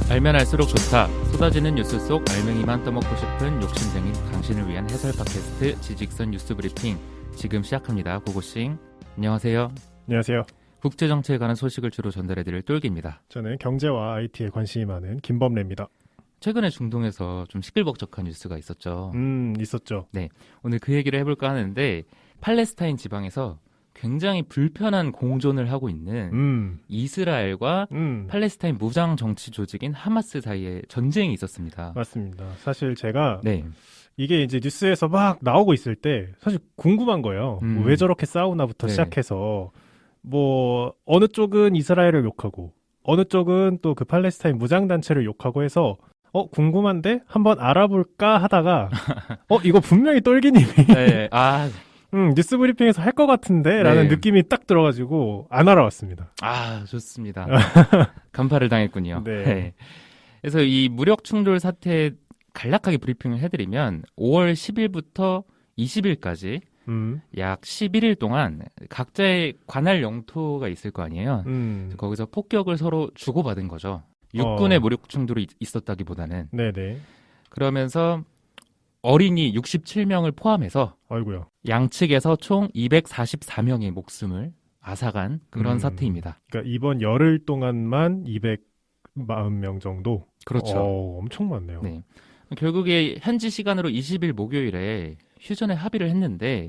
알면 알수록 좋다. 쏟아지는 뉴스 속 알맹이만 떠먹고 싶은 욕심쟁이 당신을 위한 해설 팟캐스트 지직선 뉴스 브리핑 지금 시작합니다. 고고싱. 안녕하세요. 안녕하세요. 국제정치에 관한 소식을 주로 전달해드릴 똘기입니다. 저는 경제와 IT에 관심이 많은 김범래입니다. 최근에 중동에서 좀 시끌벅적한 뉴스가 있었죠. 있었죠. 네, 오늘 그 얘기를 해볼까 하는데 팔레스타인 지방에서 굉장히 불편한 공존을 하고 있는 이스라엘과 팔레스타인 무장 정치 조직인 하마스 사이에 전쟁이 있었습니다. 맞습니다. 사실 제가 이게 이제 뉴스에서 막 나오고 있을 때 사실 궁금한 거예요. 왜 저렇게 싸우나부터 시작해서 뭐 어느 쪽은 이스라엘을 욕하고 어느 쪽은 또 그 팔레스타인 무장단체를 욕하고 해서 궁금한데 한번 알아볼까 하다가 이거 분명히 똘기님이 뉴스 브리핑에서 할 것 같은데 라는 느낌이 딱 들어가지고 안 알아왔습니다. 좋습니다. 간파를 당했군요. 네. 그래서 이 무력 충돌 사태에 간략하게 브리핑을 해드리면 5월 10일부터 20일까지 약 11일 동안 각자의 관할 영토가 있을 거 아니에요. 거기서 폭격을 서로 주고받은 거죠. 육군의 무력 충돌이 있었다기보다는. 네네. 그러면서 어린이 67명을 포함해서 아이고야. 양측에서 총 244명의 목숨을 앗아간 그런 사태입니다. 그러니까 이번 열흘 동안만 240명 정도? 그렇죠. 엄청 많네요. 네. 결국에 현지 시간으로 20일 목요일에 휴전에 합의를 했는데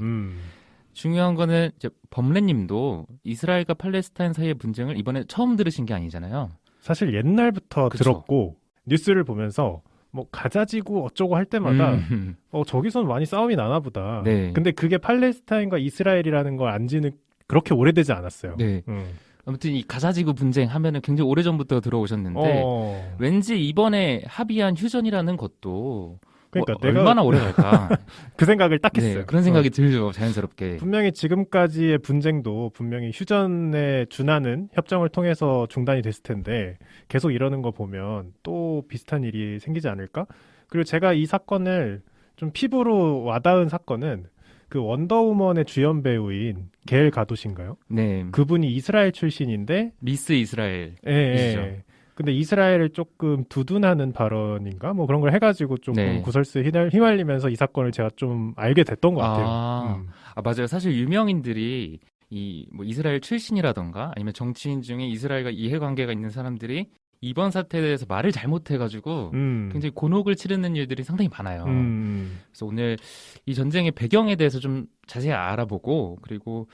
중요한 거는 이제 범래님도 이스라엘과 팔레스타인 사이의 분쟁을 이번에 처음 들으신 게 아니잖아요. 사실 옛날부터 들었고 뉴스를 보면서 뭐 가자지구 어쩌고 할 때마다 저기선 많이 싸움이 나나 보다. 네. 근데 그게 팔레스타인과 이스라엘이라는 걸 안지는 그렇게 오래되지 않았어요. 네. 아무튼 이 가자지구 분쟁 하면은 굉장히 오래전부터 들어오셨는데 왠지 이번에 합의한 휴전이라는 것도 그러니까 내가 얼마나 오래 갈까 그 생각을 딱 했어요. 네, 그런 생각이 들죠. 자연스럽게. 분명히 지금까지의 분쟁도 분명히 휴전에 준하는 협정을 통해서 중단이 됐을 텐데 계속 이러는 거 보면 또 비슷한 일이 생기지 않을까? 그리고 제가 이 사건을 좀 피부로 와닿은 사건은 그 원더우먼의 주연 배우인 게일 가도신가요? 네. 그분이 이스라엘 출신인데 미스 이스라엘이죠. 예. 근데 이스라엘을 조금 두둔하는 발언인가 뭐 그런 걸 해가지고 조금 구설수에 휘말리면서 이 사건을 제가 좀 알게 됐던 것 같아요. 맞아요. 사실 유명인들이 이 뭐 이스라엘 출신이라던가 아니면 정치인 중에 이스라엘과 이해관계가 있는 사람들이 이번 사태에 대해서 말을 잘못해가지고 굉장히 곤혹을 치르는 일들이 상당히 많아요. 그래서 오늘 이 전쟁의 배경에 대해서 좀 자세히 알아보고 그리고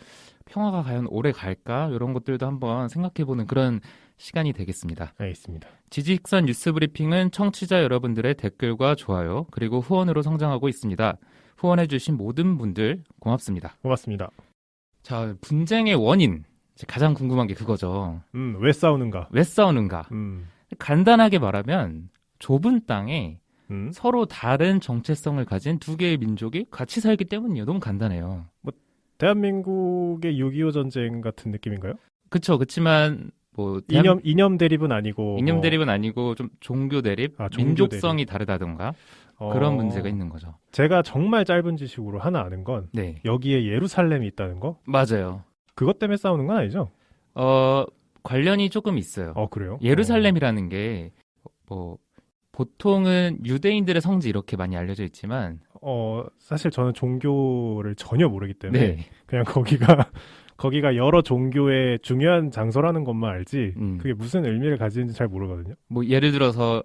평화가 과연 오래 갈까 이런 것들도 한번 생각해보는 그런 시간이 되겠습니다. 알겠습니다. 지직선 뉴스 브리핑은 청취자 여러분들의 댓글과 좋아요 그리고 후원으로 성장하고 있습니다. 후원해주신 모든 분들 고맙습니다. 고맙습니다. 자, 분쟁의 원인 가장 궁금한 게 그거죠. 왜 싸우는가? 왜 싸우는가? 간단하게 말하면 좁은 땅에 서로 다른 정체성을 가진 두 개의 민족이 같이 살기 때문이에요. 너무 간단해요. 뭐 대한민국의 6.25 전쟁 같은 느낌인가요? 그렇죠. 그렇지만 뭐 이념 대립은 아니고 이념 대립은 아니고 좀 종교 대립, 민족성이 다르다던가 그런 문제가 있는 거죠. 제가 정말 짧은 지식으로 하나 아는 건 여기에 예루살렘이 있다는 거? 맞아요. 그것 때문에 싸우는 건 아니죠? 관련이 조금 있어요. 그래요? 예루살렘이라는 게 뭐 보통은 유대인들의 성지 이렇게 많이 알려져 있지만 사실 저는 종교를 전혀 모르기 때문에 그냥 거기가 여러 종교의 중요한 장소라는 것만 알지 그게 무슨 의미를 가지는지 잘 모르거든요. 뭐 예를 들어서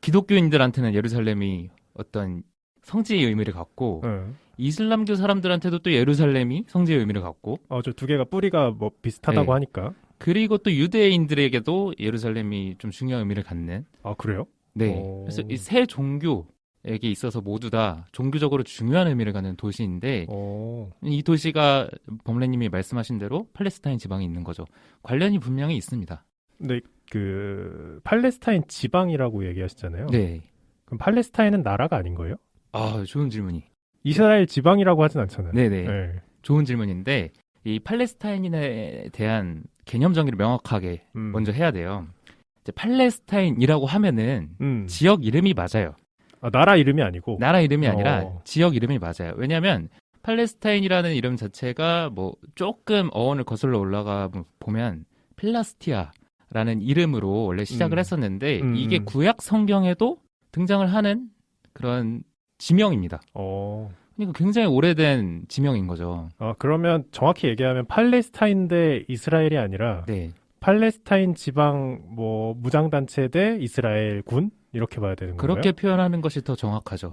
기독교인들한테는 예루살렘이 어떤 성지의 의미를 갖고 이슬람교 사람들한테도 또 예루살렘이 성지의 의미를 갖고 저 두 개가 뿌리가 뭐 비슷하다고 하니까 그리고 또 유대인들에게도 예루살렘이 좀 중요한 의미를 갖는 그래요? 네. 그래서 이 세 종교에게 있어서 모두 다 종교적으로 중요한 의미를 갖는 도시인데 이 도시가 범래님이 말씀하신 대로 팔레스타인 지방에 있는 거죠. 관련이 분명히 있습니다. 네, 그 팔레스타인 지방이라고 얘기하시잖아요. 네. 그럼 팔레스타인은 나라가 아닌 거예요? 좋은 질문이. 이스라엘 지방이라고 하진 않잖아요. 네네. 좋은 질문인데 이 팔레스타인에 대한 개념 정의를 명확하게 먼저 해야 돼요. 이제 팔레스타인이라고 하면은 지역 이름이 맞아요. 나라 이름이 아니고? 나라 이름이 아니라 지역 이름이 맞아요. 왜냐하면 팔레스타인이라는 이름 자체가 뭐 조금 어원을 거슬러 올라가 보면 필라스티아라는 라는 이름으로 원래 시작을 했었는데 이게 구약 성경에도 등장을 하는 그런 지명입니다. 그러니까 굉장히 오래된 지명인 거죠. 그러면 정확히 얘기하면 팔레스타인 대 이스라엘이 아니라 네. 팔레스타인 지방 뭐 무장단체 대 이스라엘 군 이렇게 봐야 되는 건가요? 그렇게 표현하는 것이 더 정확하죠.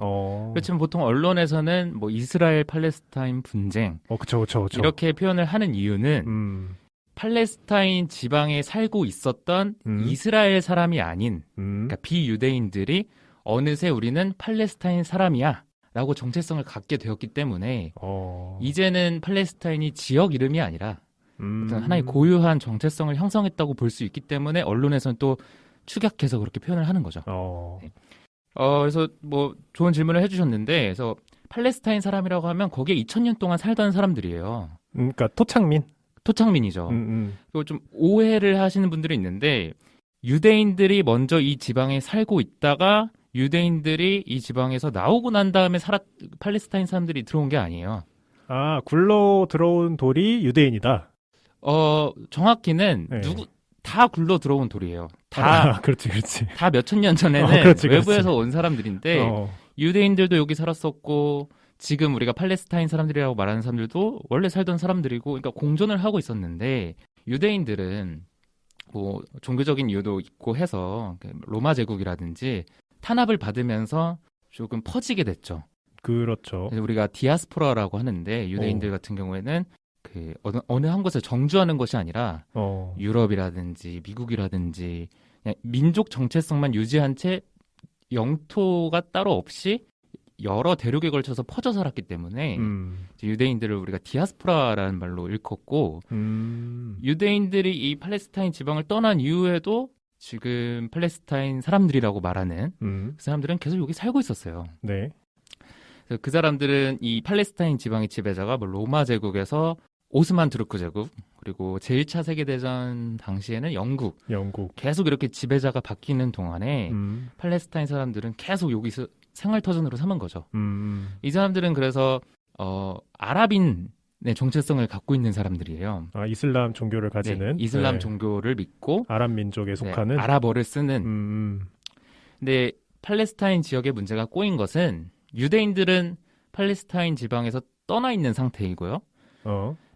그렇지만 보통 언론에서는 뭐 이스라엘 팔레스타인 분쟁 그쵸. 이렇게 표현을 하는 이유는 팔레스타인 지방에 살고 있었던 이스라엘 사람이 아닌 그러니까 비유대인들이 어느새 우리는 팔레스타인 사람이야 라고 정체성을 갖게 되었기 때문에 이제는 팔레스타인이 지역 이름이 아니라 어떤 하나의 고유한 정체성을 형성했다고 볼 수 있기 때문에 언론에서는 또 축약해서 그렇게 표현을 하는 거죠. 네. 그래서 뭐 좋은 질문을 해주셨는데 그래서 팔레스타인 사람이라고 하면 거기에 2000년 동안 살던 사람들이에요. 그러니까 토착민이죠. 그리고 좀 오해를 하시는 분들이 있는데 유대인들이 먼저 이 지방에 살고 있다가 유대인들이 이 지방에서 나오고 난 다음에 팔레스타인 사람들이 들어온 게 아니에요. 굴러 들어온 돌이 유대인이다. 정확히는 네. 다 굴러 들어온 돌이에요. 그렇지. 다 몇천 년 전에는 그렇지. 외부에서 온 사람들인데 유대인들도 여기 살았었고 지금 우리가 팔레스타인 사람들이라고 말하는 사람들도 원래 살던 사람들이고 그러니까 공존을 하고 있었는데 유대인들은 뭐 종교적인 이유도 있고 해서 로마 제국이라든지 탄압을 받으면서 조금 퍼지게 됐죠. 그렇죠. 그래서 우리가 디아스포라라고 하는데 유대인들 같은 경우에는 그 어느 한 곳을 정주하는 것이 아니라 유럽이라든지 미국이라든지 그냥 민족 정체성만 유지한 채 영토가 따로 없이 여러 대륙에 걸쳐서 퍼져 살았기 때문에 유대인들을 우리가 디아스포라라는 말로 일컫고 유대인들이 이 팔레스타인 지방을 떠난 이후에도 지금 팔레스타인 사람들이라고 말하는 그 사람들은 계속 여기 살고 있었어요. 네. 그래서 그 사람들은 이 팔레스타인 지방의 지배자가 뭐 로마 제국에서 오스만 투르크 제국 그리고 제1차 세계대전 당시에는 영국 계속 이렇게 지배자가 바뀌는 동안에 팔레스타인 사람들은 계속 여기서 생활터전으로 삼은 거죠. 이 사람들은 그래서 아랍인의 정체성을 갖고 있는 사람들이에요. 이슬람 종교를 가지는 이슬람 종교를 믿고 아랍 민족에 속하는 아랍어를 쓰는. 근데 팔레스타인 지역의 문제가 꼬인 것은 유대인들은 팔레스타인 지방에서 떠나 있는 상태이고요.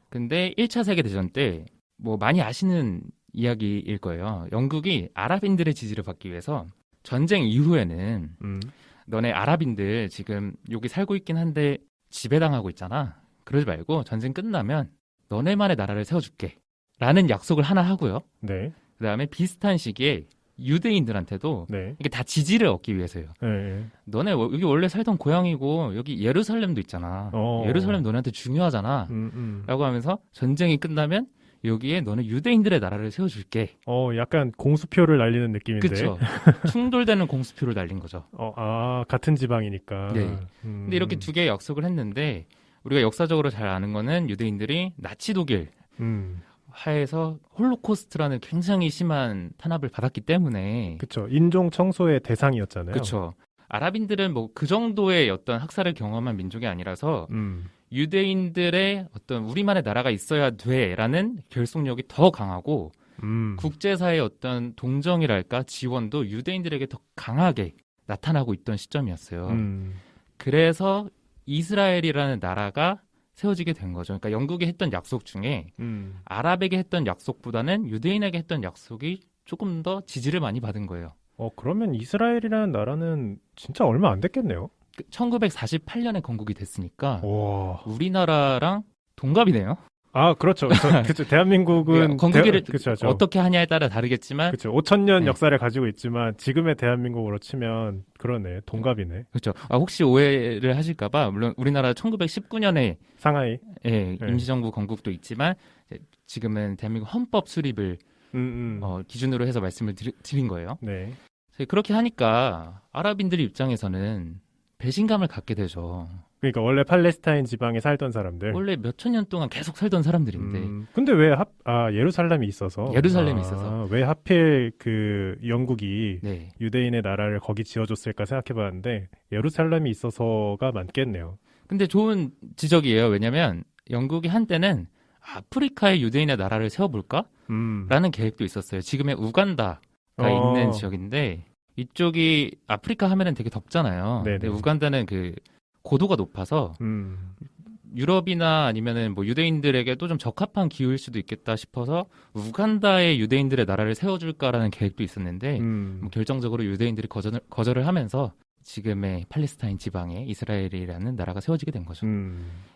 근데 1차 세계대전 때 뭐 많이 아시는 이야기일 거예요. 영국이 아랍인들의 지지를 받기 위해서 전쟁 이후에는 너네 아랍인들 지금 여기 살고 있긴 한데 지배당하고 있잖아. 그러지 말고 전쟁 끝나면 너네만의 나라를 세워줄게 라는 약속을 하나 하고요. 네. 그다음에 비슷한 시기에 유대인들한테도 이게 다 지지를 얻기 위해서요. 너네 여기 원래 살던 고향이고 여기 예루살렘도 있잖아. 예루살렘 너네한테 중요하잖아. 라고 하면서 전쟁이 끝나면 여기에 너는 유대인들의 나라를 세워줄게. 약간 공수표를 날리는 느낌인데. 그렇죠. 충돌되는 공수표를 날린 거죠. 같은 지방이니까. 네. 근데 이렇게 두 개의 약속을 했는데 우리가 역사적으로 잘 아는 거는 유대인들이 나치 독일 하에서 홀로코스트라는 굉장히 심한 탄압을 받았기 때문에 그렇죠. 인종 청소의 대상이었잖아요. 그렇죠. 아랍인들은 뭐 그 정도의 어떤 학살을 경험한 민족이 아니라서 유대인들의 어떤 우리만의 나라가 있어야 돼라는 결속력이 더 강하고 국제사회의 어떤 동정이랄까 지원도 유대인들에게 더 강하게 나타나고 있던 시점이었어요. 그래서 이스라엘이라는 나라가 세워지게 된 거죠. 그러니까 영국이 했던 약속 중에 아랍에게 했던 약속보다는 유대인에게 했던 약속이 조금 더 지지를 많이 받은 거예요. 그러면 이스라엘이라는 나라는 진짜 얼마 안 됐겠네요. 1948년에 건국이 됐으니까 와. 우리나라랑 동갑이네요. 그렇죠. 그렇죠. 대한민국은 건국일을 그렇죠. 어떻게 하냐에 따라 다르겠지만 그렇죠. 5,000년 역사를 가지고 있지만 지금의 대한민국으로 치면 그러네. 동갑이네. 그렇죠. 혹시 오해를 하실까 봐 물론 우리나라 1919년에 상하이 임시정부 건국도 있지만 지금은 대한민국 헌법 수립을 기준으로 해서 말씀을 드린 거예요. 네. 그렇게 하니까 아랍인들 입장에서는 배신감을 갖게 되죠. 그러니까 원래 팔레스타인 지방에 살던 사람들. 원래 몇천 년 동안 계속 살던 사람들인데. 근데 왜 예루살렘이 있어서. 예루살렘이 있어서. 왜 하필 그 영국이 유대인의 나라를 거기 지어줬을까 생각해봤는데 예루살렘이 있어서가 많겠네요. 근데 좋은 지적이에요. 왜냐면 영국이 한때는 아프리카의 유대인의 나라를 세워볼까? 라는 계획도 있었어요. 지금의 우간다가 있는 지역인데 이쪽이 아프리카 하면은 되게 덥잖아요. 근데 우간다는 그 고도가 높아서 유럽이나 아니면은 뭐 유대인들에게도 좀 적합한 기후일 수도 있겠다 싶어서 우간다의 유대인들의 나라를 세워줄까라는 계획도 있었는데 뭐 결정적으로 유대인들이 거절을 하면서 지금의 팔레스타인 지방에 이스라엘이라는 나라가 세워지게 된 거죠.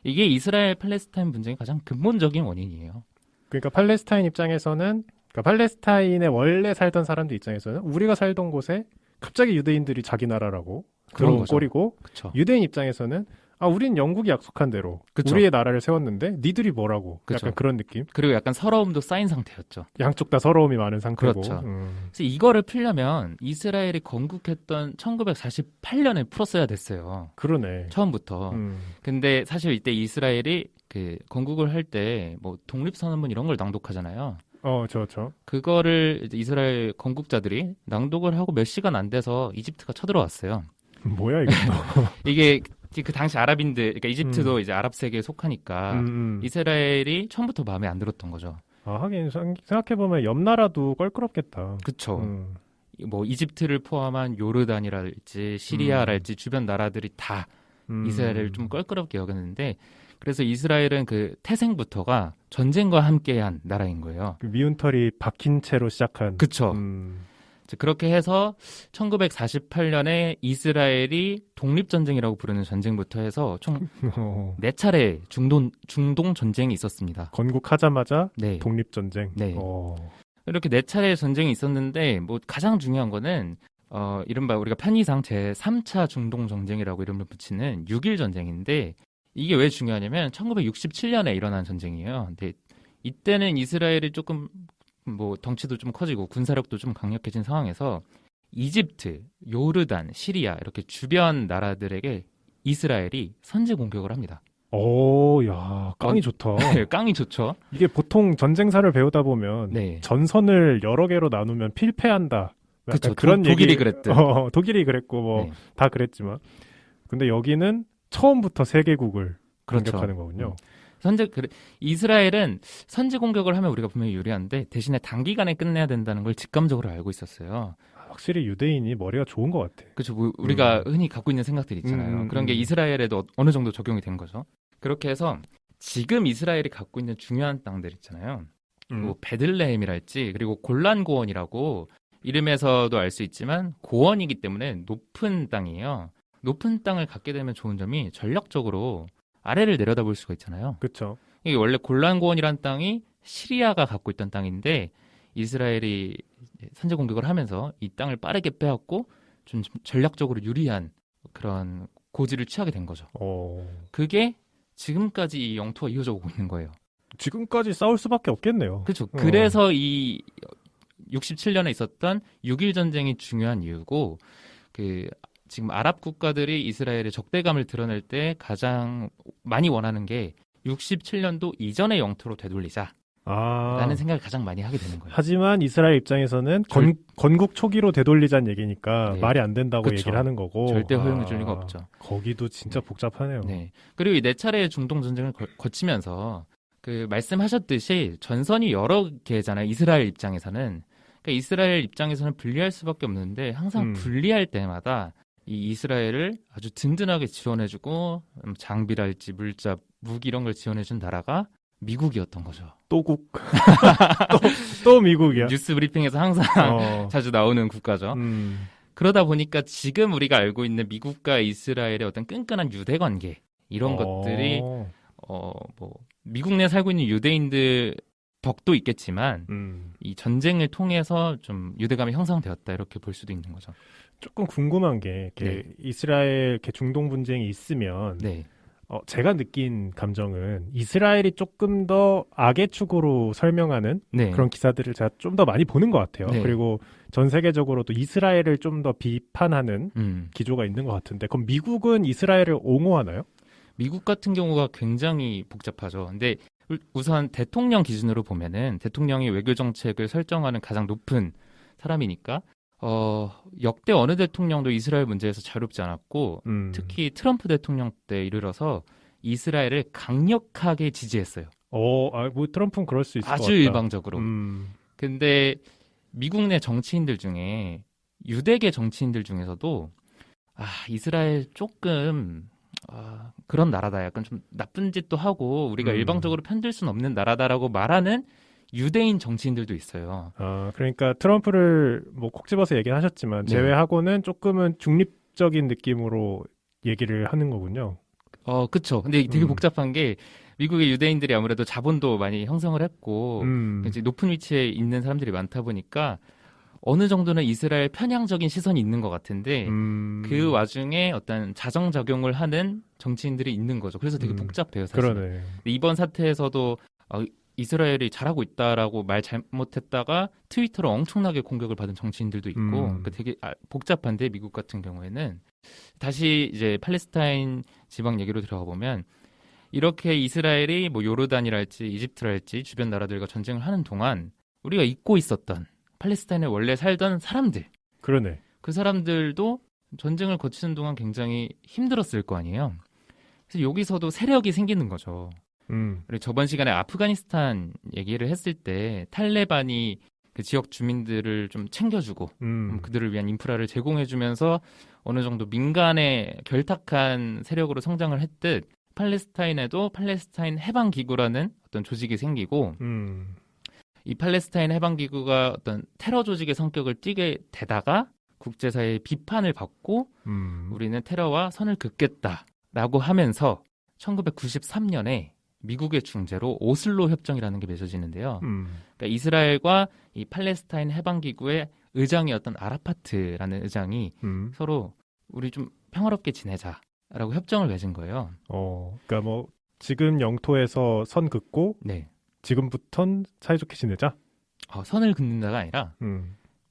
이게 이스라엘 팔레스타인 분쟁의 가장 근본적인 원인이에요. 그러니까 팔레스타인 입장에서는 그러니까 팔레스타인에 원래 살던 사람들 입장에서는 우리가 살던 곳에 갑자기 유대인들이 자기 나라라고 들어온 꼴이고 그쵸. 유대인 입장에서는 우린 영국이 약속한 대로 그쵸. 우리의 나라를 세웠는데 니들이 뭐라고 그쵸. 약간 그런 느낌. 그리고 약간 서러움도 쌓인 상태였죠. 양쪽 다 서러움이 많은 상태고. 그렇죠. 그래서 이거를 풀려면 이스라엘이 건국했던 1948년에 풀었어야 됐어요. 그러네. 처음부터. 근데 사실 이때 이스라엘이 그 건국을 할 때 뭐 독립선언문 이런 걸 낭독하잖아요. 그렇죠. 그거를 이제 이스라엘 건국자들이 낭독을 하고 몇 시간 안 돼서 이집트가 쳐들어왔어요. 뭐야 이거? 이게 그 당시 아랍인들, 그러니까 이집트도 이제 아랍 세계에 속하니까 이스라엘이 처음부터 마음에 안 들었던 거죠. 하긴 생각해보면 옆 나라도 껄끄럽겠다. 그쵸. 뭐 이집트를 포함한 요르단이랄지 시리아랄지 주변 나라들이 다 이스라엘을 좀 껄끄럽게 여겼는데 그래서 이스라엘은 그 태생부터가 전쟁과 함께한 나라인 거예요. 그 미운 털이 박힌 채로 시작한. 그쵸. 그렇게 해서 1948년에 이스라엘이 독립전쟁이라고 부르는 전쟁부터 해서 총 4차례 중동 전쟁이 있었습니다. 건국하자마자 독립전쟁. 네. 이렇게 4차례 전쟁이 있었는데 뭐 가장 중요한 거는 이른바 우리가 편의상 제3차 중동 전쟁이라고 이름을 붙이는 6.1 전쟁인데 이게 왜 중요하냐면 1967년에 일어난 전쟁이에요. 근데 이때는 이스라엘이 조금 뭐 덩치도 좀 커지고 군사력도 좀 강력해진 상황에서 이집트, 요르단, 시리아 이렇게 주변 나라들에게 이스라엘이 선제 공격을 합니다. 야, 깡이 좋다. 네, 깡이 좋죠. 이게 보통 전쟁사를 배우다 보면 전선을 여러 개로 나누면 필패한다. 그쵸, 그런 독일이 그랬듯. 독일이 그랬고 뭐 다 그랬지만 근데 여기는 처음부터 세계국을 공격하는 거군요. 이스라엘은 선제 공격을 하면 우리가 분명히 유리한데 대신에 단기간에 끝내야 된다는 걸 직감적으로 알고 있었어요. 확실히 유대인이 머리가 좋은 것 같아. 그렇죠. 뭐 우리가 흔히 갖고 있는 생각들이 있잖아요. 그런 게 이스라엘에도 어느 정도 적용이 된 거죠. 그렇게 해서 지금 이스라엘이 갖고 있는 중요한 땅들 있잖아요. 뭐 베들레헴이랄지 그리고 골란 고원이라고 이름에서도 알 수 있지만 고원이기 때문에 높은 땅이에요. 높은 땅을 갖게 되면 좋은 점이 전략적으로 아래를 내려다볼 수가 있잖아요. 그렇죠. 이게 원래 골란고원이라는 땅이 시리아가 갖고 있던 땅인데 이스라엘이 선제 공격을 하면서 이 땅을 빠르게 빼앗고 좀 전략적으로 유리한 그런 고지를 취하게 된 거죠. 그게 지금까지 이 영토가 이어져 오고 있는 거예요. 지금까지 싸울 수밖에 없겠네요. 그렇죠. 그래서 이 67년에 있었던 6.1 전쟁이 중요한 이유고 지금 아랍 국가들이 이스라엘의 적대감을 드러낼 때 가장 많이 원하는 게 67년도 이전의 영토로 되돌리자. 라는 생각을 가장 많이 하게 되는 거예요. 하지만 이스라엘 입장에서는 건국 초기로 되돌리자는 얘기니까 말이 안 된다고 얘기를 하는 거고. 절대 허용해 줄 리가 없죠. 거기도 진짜 복잡하네요. 그리고 이 4차례의 중동 전쟁을 거치면서 말씀하셨듯이 전선이 여러 개잖아요. 이스라엘 입장에서는. 그러니까 이스라엘 입장에서는 분리할 수밖에 없는데 항상 분리할 때마다 이 이스라엘을 아주 든든하게 지원해주고 장비랄지 물자, 무기 이런 걸 지원해준 나라가 미국이었던 거죠. 또국. 또 미국이야. 뉴스 브리핑에서 항상 자주 나오는 국가죠. 그러다 보니까 지금 우리가 알고 있는 미국과 이스라엘의 어떤 끈끈한 유대 관계 이런 것들이 뭐 미국 내에 살고 있는 유대인들 덕도 있겠지만 이 전쟁을 통해서 좀 유대감이 형성되었다 이렇게 볼 수도 있는 거죠. 조금 궁금한 게 이스라엘 중동 분쟁이 있으면 제가 느낀 감정은 이스라엘이 조금 더 악의 축으로 설명하는 그런 기사들을 제가 좀 더 많이 보는 것 같아요. 그리고 전 세계적으로도 이스라엘을 좀 더 비판하는 기조가 있는 것 같은데 그럼 미국은 이스라엘을 옹호하나요? 미국 같은 경우가 굉장히 복잡하죠. 근데 우선 대통령 기준으로 보면은 대통령이 외교 정책을 설정하는 가장 높은 사람이니까 역대 어느 대통령도 이스라엘 문제에서 자유롭지 않았고 특히 트럼프 대통령 때 이르러서 이스라엘을 강력하게 지지했어요. 뭐 트럼프는 그럴 수 있을 것 같다. 아주 일방적으로. 근데 미국 내 정치인들 중에 유대계 정치인들 중에서도 이스라엘 조금 그런 나라다. 약간 좀 나쁜 짓도 하고 우리가 일방적으로 편들 수는 없는 나라다라고 말하는 유대인 정치인들도 있어요. 그러니까 트럼프를 뭐 콕 집어서 얘기는 하셨지만 네. 제외하고는 조금은 중립적인 느낌으로 얘기를 하는 거군요. 그쵸. 근데 되게 복잡한 게 미국의 유대인들이 아무래도 자본도 많이 형성을 했고 이제 높은 위치에 있는 사람들이 많다 보니까 어느 정도는 이스라엘 편향적인 시선이 있는 것 같은데 그 와중에 어떤 자정작용을 하는 정치인들이 있는 거죠. 그래서 되게 복잡해요, 사실. 그러네. 이번 사태에서도 이스라엘이 잘하고 있다라고 말 잘못했다가 트위터로 엄청나게 공격을 받은 정치인들도 있고 그러니까 되게 복잡한데 미국 같은 경우에는 다시 이제 팔레스타인 지방 얘기로 들어가 보면 이렇게 이스라엘이 뭐 요르단이랄지 이집트랄지 주변 나라들과 전쟁을 하는 동안 우리가 잊고 있었던 팔레스타인에 원래 살던 사람들. 그러네. 그 사람들도 전쟁을 거치는 동안 굉장히 힘들었을 거 아니에요. 그래서 여기서도 세력이 생기는 거죠. 그리고 저번 시간에 아프가니스탄 얘기를 했을 때 탈레반이 그 지역 주민들을 좀 챙겨주고 그들을 위한 인프라를 제공해주면서 어느 정도 민간에 결탁한 세력으로 성장을 했듯 팔레스타인에도 팔레스타인 해방기구라는 어떤 조직이 생기고 이 팔레스타인 해방기구가 어떤 테러 조직의 성격을 띠게 되다가 국제사회의 비판을 받고 우리는 테러와 선을 긋겠다라고 하면서 1993년에 미국의 중재로 오슬로 협정이라는 게 맺어지는데요. 그러니까 이스라엘과 이 팔레스타인 해방기구의 의장이었던 아라파트라는 의장이 서로 우리 좀 평화롭게 지내자라고 협정을 맺은 거예요. 그러니까 뭐 지금 영토에서 선 긋고 네. 지금부턴 사이좋게 지내자? 선을 긋는다가 아니라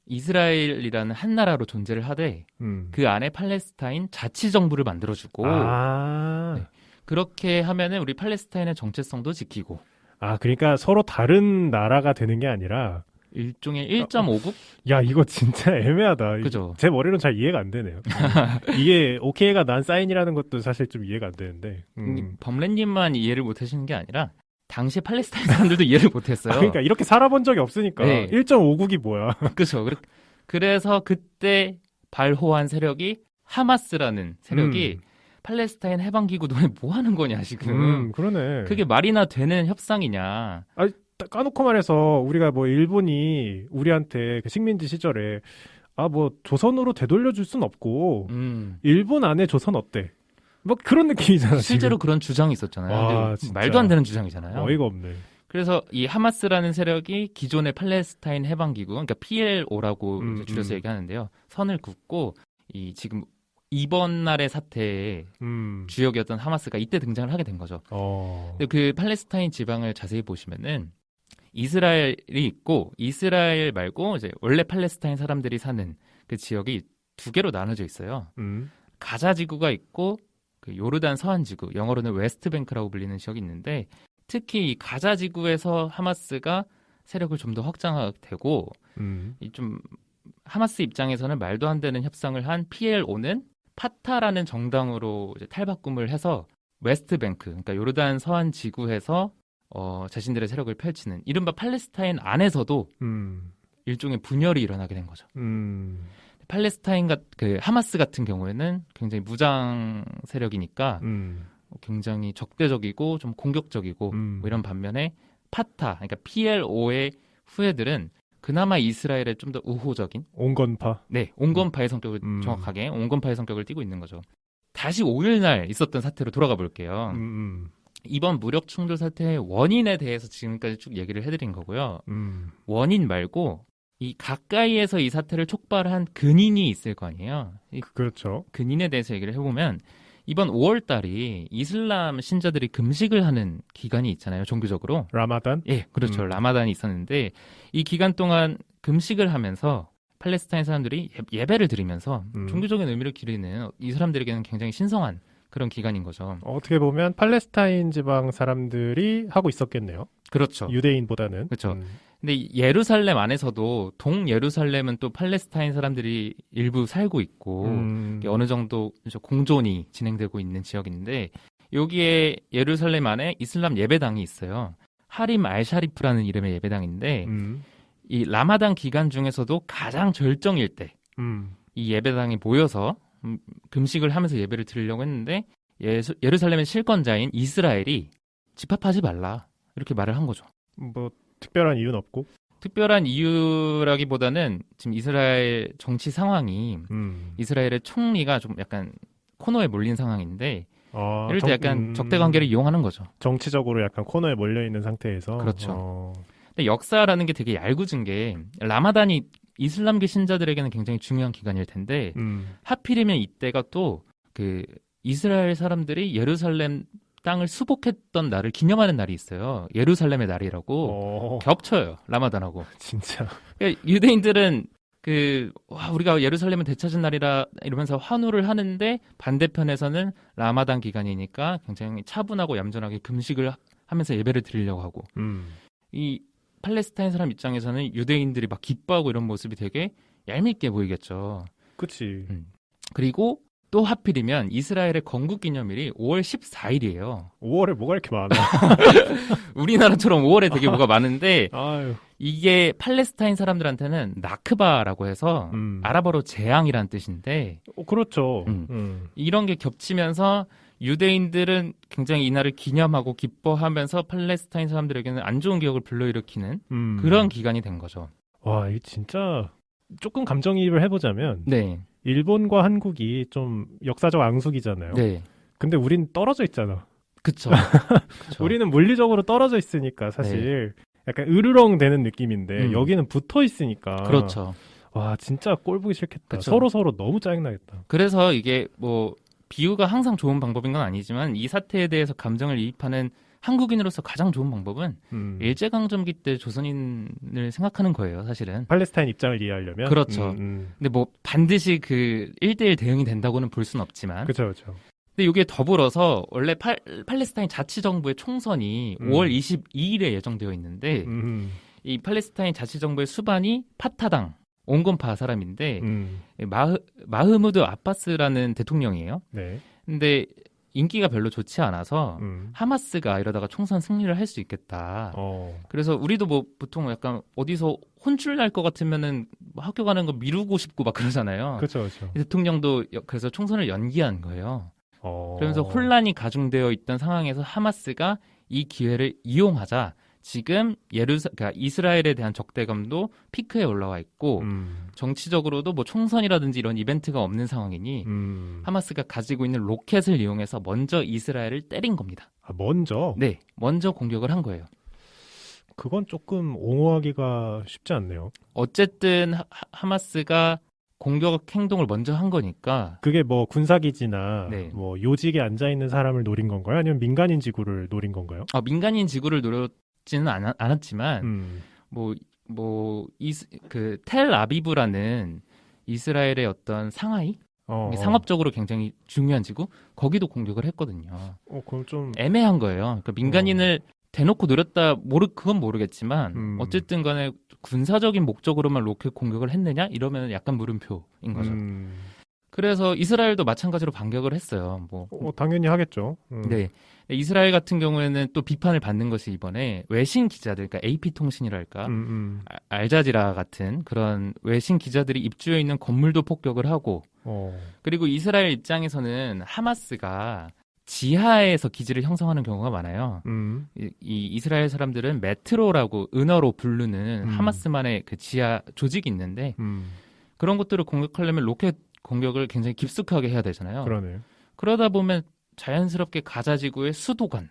이스라엘이라는 한 나라로 존재를 하되 그 안에 팔레스타인 자치정부를 만들어주고 네. 그렇게 하면은 우리 팔레스타인의 정체성도 지키고. 그러니까 서로 다른 나라가 되는 게 아니라 일종의 1.5국? 야, 이거 진짜 애매하다. 그죠? 제 머리로는 잘 이해가 안 되네요. 이게 오케이가 난 사인이라는 것도 사실 좀 이해가 안 되는데. 범래님만 이해를 못 하시는 게 아니라 당시 팔레스타인 사람들도 이해를 못 했어요. 그러니까 이렇게 살아본 적이 없으니까. 네. 1.5국이 뭐야. 그렇죠. 그래서 그때 발호한 세력이 하마스라는 세력이 팔레스타인 해방기구 너네 뭐 하는 거냐 지금. 그러네. 그게 말이나 되는 협상이냐. 까놓고 말해서 우리가 뭐 일본이 우리한테 그 식민지 시절에 뭐 조선으로 되돌려줄 순 없고 일본 안에 조선 어때? 뭐 그런 느낌이잖아. 실제로 지금. 그런 주장이 있었잖아요. 근데 말도 안 되는 주장이잖아요. 어이가 없네. 그래서 이 하마스라는 세력이 기존의 팔레스타인 해방기구, 그러니까 PLO라고 줄여서 얘기하는데요. 선을 긋고 이 지금 이번 날의 사태의 주역이었던 하마스가 이때 등장을 하게 된 거죠. 근데 그 팔레스타인 지방을 자세히 보시면은 이스라엘이 있고 이스라엘 말고 이제 원래 팔레스타인 사람들이 사는 그 지역이 두 개로 나눠져 있어요. 가자 지구가 있고 그 요르단 서한 지구, 영어로는 웨스트뱅크라고 불리는 지역이 있는데 특히 이 가자 지구에서 하마스가 세력을 좀 더 확장하게 되고 이 좀 하마스 입장에서는 말도 안 되는 협상을 한 PLO는 파타라는 정당으로 이제 탈바꿈을 해서 웨스트뱅크, 그러니까 요르단 서한 지구에서 자신들의 세력을 펼치는 이른바 팔레스타인 안에서도 일종의 분열이 일어나게 된 거죠. 팔레스타인과 그 하마스 같은 경우에는 굉장히 무장 세력이니까 굉장히 적대적이고 좀 공격적이고 뭐 이런 반면에 파타, 그러니까 PLO의 후예들은 그나마 이스라엘의 좀 더 우호적인 온건파. 네, 온건파의 성격을 정확하게 온건파의 성격을 띠고 있는 거죠. 다시 5일날 있었던 사태로 돌아가 볼게요. 이번 무력 충돌 사태의 원인에 대해서 지금까지 쭉 얘기를 해드린 거고요. 원인 말고 이 가까이에서 이 사태를 촉발한 근인이 있을 거 아니에요. 그렇죠. 근인에 대해서 얘기를 해보면 이번 5월 달이 이슬람 신자들이 금식을 하는 기간이 있잖아요. 종교적으로. 라마단? 예, 그렇죠. 라마단이 있었는데 이 기간 동안 금식을 하면서 팔레스타인 사람들이 예배를 드리면서 종교적인 의미를 기리는 이 사람들에게는 굉장히 신성한 그런 기간인 거죠. 어떻게 보면 팔레스타인 지방 사람들이 하고 있었겠네요. 그렇죠. 유대인보다는. 그렇죠. 근데 예루살렘 안에서도 동예루살렘은 또 팔레스타인 사람들이 일부 살고 있고 어느 정도 공존이 진행되고 있는 지역인데 여기에 예루살렘 안에 이슬람 예배당이 있어요. 하림 알샤리프라는 이름의 예배당인데 이 라마단 기간 중에서도 가장 절정일 때 이 예배당에 모여서 금식을 하면서 예배를 드리려고 했는데 예루살렘의 실권자인 이스라엘이 집합하지 말라 이렇게 말을 한 거죠. 뭐 특별한 이유는 없고? 특별한 이유라기보다는 지금 이스라엘 정치 상황이 이스라엘의 총리가 좀 약간 코너에 몰린 상황인데 이럴 때 약간 적대 관계를 이용하는 거죠. 정치적으로 약간 코너에 몰려 있는 상태에서. 그렇죠. 근데 역사라는 게 되게 얄궂은 게 라마단이 이슬람계 신자들에게는 굉장히 중요한 기간일 텐데 하필이면 이때가 또 그 이스라엘 사람들이 예루살렘 땅을 수복했던 날을 기념하는 날이 있어요. 예루살렘의 날이라고 겹쳐요. 라마단하고. 진짜. 그러니까 유대인들은 우리가 예루살렘을 되찾은 날이라 이러면서 환호를 하는데 반대편에서는 라마단 기간이니까 굉장히 차분하고 얌전하게 금식을 하면서 예배를 드리려고 하고 이 팔레스타인 사람 입장에서는 유대인들이 막 기뻐하고 이런 모습이 되게 얄밉게 보이겠죠. 그치. 그리고 또 하필이면 이스라엘의 건국 기념일이 5월 14일이에요. 5월에 뭐가 이렇게 많아? 우리나라처럼 5월에 되게 뭐가 많은데 아유. 이게 팔레스타인 사람들한테는 나크바라고 해서 아랍어로 재앙이란 뜻인데 그렇죠. 이런 게 겹치면서 유대인들은 굉장히 이날을 기념하고 기뻐하면서 팔레스타인 사람들에게는 안 좋은 기억을 불러일으키는 그런 기간이 된 거죠. 와, 이 진짜 조금 감정이입을 해보자면 네. 일본과 한국이 좀 역사적 앙숙이잖아요. 네. 근데 우린 떨어져 있잖아. 그쵸. 우리는 물리적으로 떨어져 있으니까 사실 약간 으르렁 되는 느낌인데 여기는 붙어 있으니까. 그렇죠. 와, 진짜 꼴 보기 싫겠다. 그쵸. 서로 너무 짜증나겠다. 그래서 이게 뭐 비유가 항상 좋은 방법인 건 아니지만 이 사태에 대해서 감정을 이입하는 한국인으로서 가장 좋은 방법은 일제강점기 때 조선인을 생각하는 거예요, 사실은. 팔레스타인 입장을 이해하려면? 그렇죠. 근데 뭐 반드시 그 1대1 대응이 된다고는 볼 수는 없지만. 그렇죠. 근데 이게 더불어서 원래 팔레스타인 자치정부의 총선이 5월 22일에 예정되어 있는데 이 팔레스타인 자치정부의 수반이 파타당 온건파 사람인데 마흐무드 아바스라는 대통령이에요. 네. 근데 인기가 별로 좋지 않아서 하마스가 이러다가 총선 승리를 할 수 있겠다. 그래서 우리도 뭐 보통 약간 어디서 혼쭐 날 것 같으면은 학교 가는 거 미루고 싶고 막 그러잖아요. 그렇죠. 대통령도 그래서 총선을 연기한 거예요. 그러면서 혼란이 가중되어 있던 상황에서 하마스가 이 기회를 이용하자 지금 그러니까 이스라엘에 대한 적대감도 피크에 올라와 있고 정치적으로도 뭐 총선이라든지 이런 이벤트가 없는 상황이니 하마스가 가지고 있는 로켓을 이용해서 먼저 이스라엘을 때린 겁니다. 아, 먼저? 네, 먼저 공격을 한 거예요. 그건 조금 옹호하기가 쉽지 않네요. 어쨌든 하마스가 공격 행동을 먼저 한 거니까. 그게 뭐 군사기지나 뭐 요직에 앉아 있는 사람을 노린 건가요? 아니면 민간인 지구를 노린 건가요? 민간인 지구를 노렸지는 않았지만 그 텔아비브라는 이스라엘의 어떤 상하이 상업적으로 굉장히 중요한 지구 거기도 공격을 했거든요. 그럼 좀 애매한 거예요. 그러니까 민간인을 대놓고 노렸다 그건 모르겠지만 어쨌든 간에 군사적인 목적으로만 로켓 공격을 했느냐 이러면 약간 물음표인 거죠. 그래서 이스라엘도 마찬가지로 반격을 했어요. 당연히 하겠죠. 네. 이스라엘 같은 경우에는 또 비판을 받는 것이 이번에 외신 기자들, 그러니까 AP통신이랄까, 알자지라 같은 그런 외신 기자들이 입주해 있는 건물도 폭격을 하고, 그리고 이스라엘 입장에서는 하마스가 지하에서 기지를 형성하는 경우가 많아요. 이 이스라엘 사람들은 메트로라고 은어로 부르는 하마스만의 그 지하 조직이 있는데 그런 것들을 공격하려면 로켓 공격을 굉장히 깊숙하게 해야 되잖아요. 그러네요. 그러다 보면 자연스럽게 가자 지구의 수도관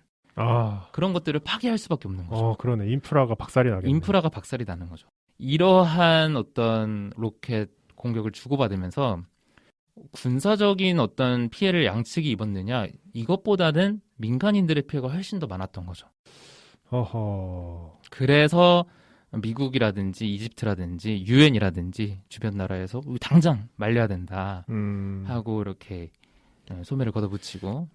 그런 것들을 파괴할 수밖에 없는 거죠. 그러네. 인프라가 박살이 나는 거죠. 이러한 어떤 로켓 공격을 주고받으면서 군사적인 어떤 피해를 양측이 입었느냐 이것보다는 민간인들의 피해가 훨씬 더 많았던 거죠. 그래서 미국이라든지 이집트라든지 유엔이라든지 주변 나라에서 우리 당장 말려야 된다 하고 이렇게 소매를 걷어붙이고.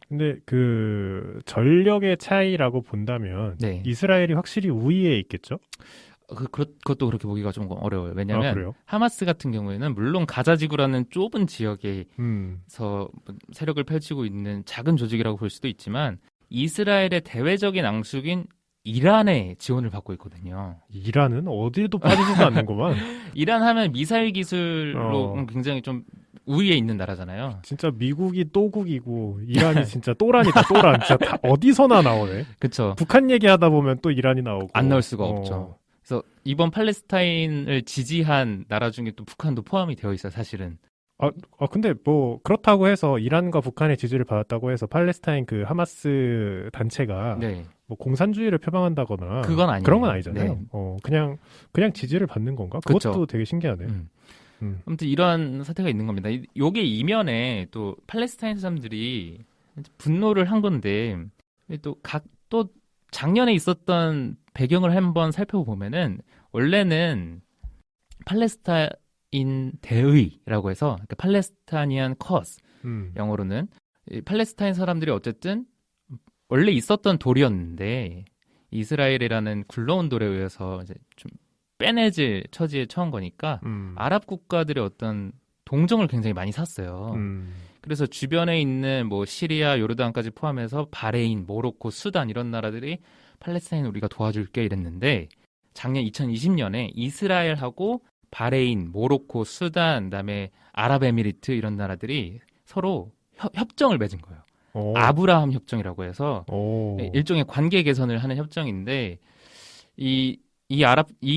근데 그 전력의 차이라고 본다면 이스라엘이 확실히 우위에 있겠죠? 그것도 그렇게 보기가 좀 어려워요. 왜냐하면 하마스 같은 경우에는 물론 가자지구라는 좁은 지역에서 세력을 펼치고 있는 작은 조직이라고 볼 수도 있지만 이스라엘의 대외적인 앙숙인 이란의 지원을 받고 있거든요. 이란은 어디에도 빠지지도 않는구만. 이란 하면 미사일 기술로 굉장히 좀 우위에 있는 나라잖아요. 진짜 미국이 또국이고 이란이 진짜 또란이다. 또란. 진짜 다 어디서나 나오네. 그렇죠. 북한 얘기하다 보면 또 이란이 나오고. 안 나올 수가 없죠. 그래서 이번 팔레스타인을 지지한 나라 중에 또 북한도 포함이 되어 있어요, 사실은. 근데 뭐 그렇다고 해서 이란과 북한의 지지를 받았다고 해서 팔레스타인 그 하마스 단체가 네. 뭐 공산주의를 표방한다거나 그건 아니에요. 그런 건 아니잖아요. 네. 그냥 지지를 받는 건가? 그것도 그쵸. 되게 신기하네. 아무튼 이런 사태가 있는 겁니다. 요게 이면에 또 팔레스타인 사람들이 분노를 한 건데 또 작년에 있었던 배경을 한번 살펴보면은 원래는 팔레스타인 대의라고 해서 그러니까 팔레스타니안 커스 영어로는 팔레스타인 사람들이 어쨌든 원래 있었던 돌이었는데 이스라엘이라는 굴러온 돌에 의해서 이제 좀 빼내질 처지에 처한 거니까 아랍 국가들의 어떤 동정을 굉장히 많이 샀어요. 그래서 주변에 있는 뭐 시리아, 요르단까지 포함해서 바레인, 모로코, 수단 이런 나라들이 팔레스타인 우리가 도와줄게 이랬는데 작년 2020년에 이스라엘하고 바레인, 모로코, 수단, 그다음에 아랍에미리트 이런 나라들이 서로 협정을 맺은 거예요. 아브라함 협정이라고 해서 일종의 관계 개선을 하는 협정인데 이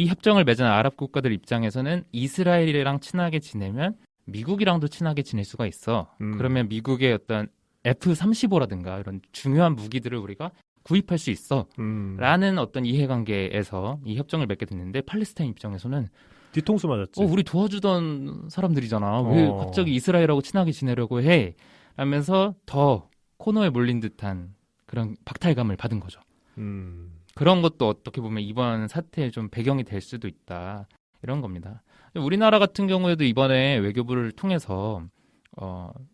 협정을 맺은 아랍 국가들 입장에서는 이스라엘이랑 친하게 지내면 미국이랑도 친하게 지낼 수가 있어. 그러면 미국의 어떤 F-35라든가 이런 중요한 무기들을 우리가 구입할 수 있어. 라는 어떤 이해관계에서 이 협정을 맺게 됐는데 팔레스타인 입장에서는 뒤통수 맞았지. 우리 도와주던 사람들이잖아. 왜 갑자기 이스라엘하고 친하게 지내려고 해? 라면서 더 코너에 몰린 듯한 그런 박탈감을 받은 거죠. 그런 것도 어떻게 보면 이번 사태의 좀 배경이 될 수도 있다. 이런 겁니다. 우리나라 같은 경우에도 이번에 외교부를 통해서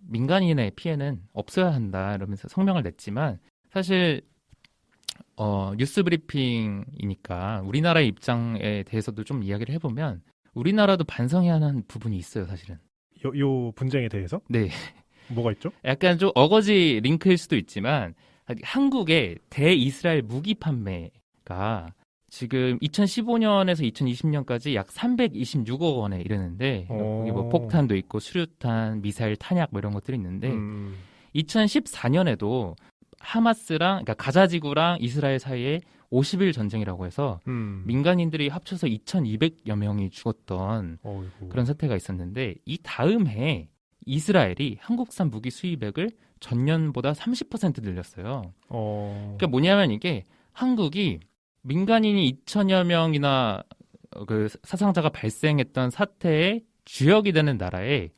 민간인의 피해는 없어야 한다 이러면서 성명을 냈지만 사실 뉴스 브리핑이니까 우리나라의 입장에 대해서도 좀 이야기를 해보면 우리나라도 반성해야 하는 부분이 있어요, 사실은. 요 분쟁에 대해서? 네. 뭐가 있죠? 약간 좀 어거지 링크일 수도 있지만 한국의 대이스라엘 무기 판매가 지금 2015년에서 2020년까지 약 326억 원에 이르는데 여기 뭐 폭탄도 있고 수류탄, 미사일, 탄약 뭐 이런 것들이 있는데 2014년에도 하마스랑 그러니까 가자지구랑 이스라엘 사이에 50일 전쟁이라고 해서 민간인들이 합쳐서 2,200여 명이 죽었던 그런 사태가 있었는데 이 다음 해에 이스라엘이 한국산 무기 수입액을 전년보다 30% 늘렸어요. 그러니까 뭐냐면 이게 한국이 민간인이 2천여 명이나 그 사상자가 발생했던 사태의 주역이 되는 나라에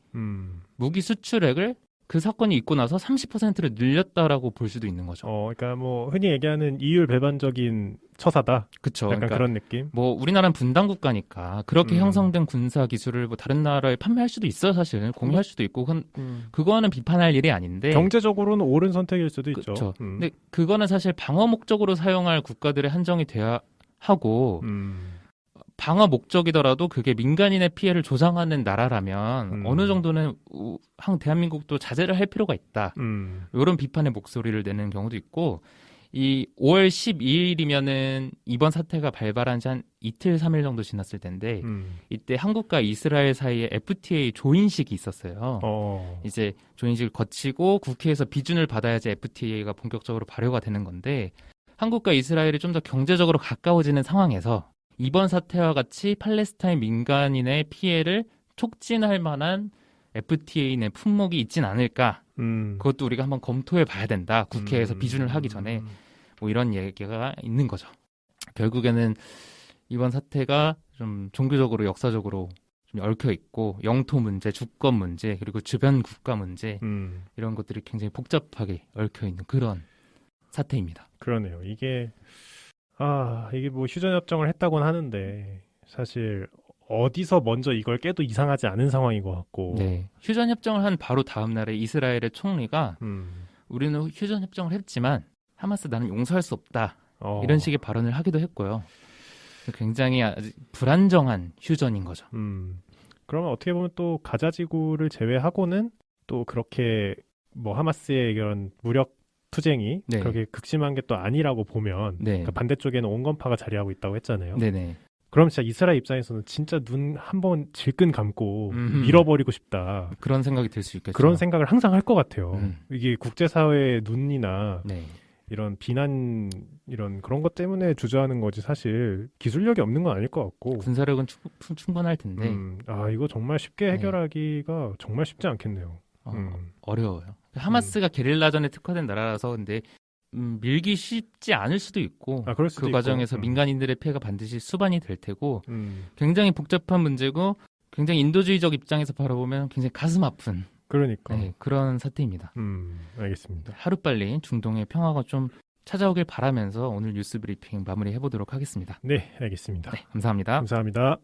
무기 수출액을 그 사건이 있고 나서 30%를 늘렸다라고 볼 수도 있는 거죠. 그러니까 뭐 흔히 얘기하는 이율배반적인 처사다. 그렇죠. 약간 그러니까 그런 느낌. 뭐 우리나라는 분단 국가니까 그렇게 형성된 군사 기술을 뭐 다른 나라에 판매할 수도 있어요, 사실. 공유할 수도 있고 그거는 비판할 일이 아닌데. 경제적으로는 옳은 선택일 수도 있죠. 그렇죠. 근데 그거는 사실 방어 목적으로 사용할 국가들의 한정이 돼야 하고. 방어 목적이더라도 그게 민간인의 피해를 조장하는 나라라면 어느 정도는 대한민국도 자제를 할 필요가 있다. 이런 비판의 목소리를 내는 경우도 있고 이 5월 12일이면은 이번 사태가 발발한 지 한 이틀 3일 정도 지났을 텐데 이때 한국과 이스라엘 사이에 FTA 조인식이 있었어요. 이제 조인식을 거치고 국회에서 비준을 받아야지 FTA가 본격적으로 발효가 되는 건데 한국과 이스라엘이 좀 더 경제적으로 가까워지는 상황에서 이번 사태와 같이 팔레스타인 민간인의 피해를 촉진할 만한 FTA 내 품목이 있진 않을까. 그것도 우리가 한번 검토해 봐야 된다. 국회에서 비준을 하기 전에 뭐 이런 얘기가 있는 거죠. 결국에는 이번 사태가 좀 종교적으로 역사적으로 좀 얽혀 있고 영토 문제, 주권 문제, 그리고 주변 국가 문제 이런 것들이 굉장히 복잡하게 얽혀 있는 그런 사태입니다. 그러네요. 이게 뭐 휴전협정을 했다고는 하는데 사실 어디서 먼저 이걸 깨도 이상하지 않은 상황인 것 같고. 네. 휴전협정을 한 바로 다음 날에 이스라엘의 총리가 우리는 휴전협정을 했지만 하마스 나는 용서할 수 없다. 이런 식의 발언을 하기도 했고요. 굉장히 아주 불안정한 휴전인 거죠. 그러면 어떻게 보면 또 가자지구를 제외하고는 또 그렇게 뭐 하마스의 이런 무력 투쟁이 그렇게 극심한 게 또 아니라고 보면 그러니까 반대쪽에는 온건파가 자리하고 있다고 했잖아요. 그럼 진짜 이스라엘 입장에서는 진짜 눈 한번 질끈 감고 밀어버리고 싶다. 그런 생각이 들 수 있겠죠. 그런 생각을 항상 할 것 같아요. 이게 국제사회의 눈이나 이런 비난 이런 그런 것 때문에 주저하는 거지 사실 기술력이 없는 건 아닐 것 같고 군사력은 충분할 텐데 이거 정말 쉽게 해결하기가 정말 쉽지 않겠네요. 어려워요. 하마스가 게릴라전에 특화된 나라라서 근데 밀기 쉽지 않을 수도 있고 그 과정에서 민간인들의 피해가 반드시 수반이 될 테고 굉장히 복잡한 문제고 굉장히 인도주의적 입장에서 바라보면 굉장히 가슴 아픈 그런 사태입니다. 알겠습니다. 하루빨리 중동의 평화가 좀 찾아오길 바라면서 오늘 뉴스 브리핑 마무리해보도록 하겠습니다. 네, 알겠습니다. 감사합니다. 감사합니다.